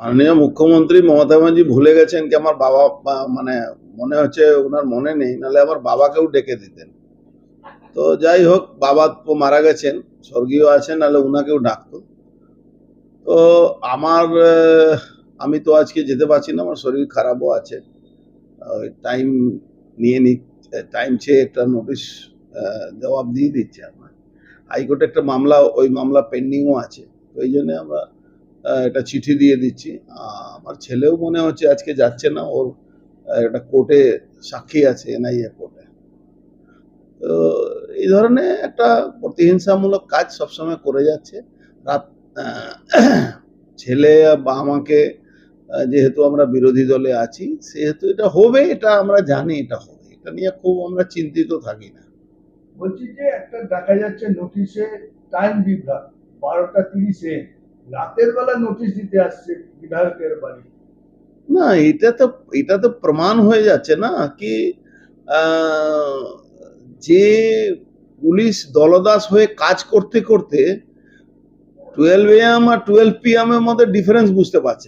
মাননীয় মুখ্যমন্ত্রী মমতা ব্যানার্জি ভুলে গেছেন কি আমার বাবা মানে মনে হচ্ছে ওনার মনে নেই, নাহলে আমার বাবাকেও ডেকে দিতেন। তো যাই হোক, বাবা তো মারা গেছেন, স্বর্গীয় আছেন, নাহলে উনাকেও ডাকতো। তো আমার আমি তো আজকে যেতে পারছি না, আমার শরীর খারাপও আছে। টাইম নিয়ে নি, টাইম চেয়ে একটা নোটিশ জবাব দিয়ে দিচ্ছে আমার। হাইকোর্টে একটা মামলা, ওই মামলা পেন্ডিংও আছে। তো এই জন্য আমরা একটা চিঠি দিয়ে দিচ্ছি। আমার ছেলেও মনে হচ্ছে আজকে যাচ্ছে না, ওর একটা কোর্টে সাক্ষী আছে, এনআইএ কোর্টে। তো এই ধরনের একটা প্রতিহিংসামূলক কাজ সবসময় করে যাচ্ছে। রাত ছেলে বা আমাকে, যেহেতু আমরা বিরোধী দলে আছি, সেহেতু এটা হবে, এটা আমরা জানি এটা হবে, এটা নিয়ে খুব আমরা চিন্তিত থাকি না। বলছি যে একটা দেখা যাচ্ছে নোটিশে টাইম বিভ্রাট, 12টা 30-এ রাতের বেলা নোটিশ দিতে আসছে বিধায়কের বাড়ি। না, এটা তো প্রমাণ হয়ে যাচ্ছে না কি আহ, যে পুলিশ দলদাস হয়ে কাজ করতে করতে 12 AM আর 12 PM এর মধ্যে ডিফারেন্স বুঝতে পারছে না।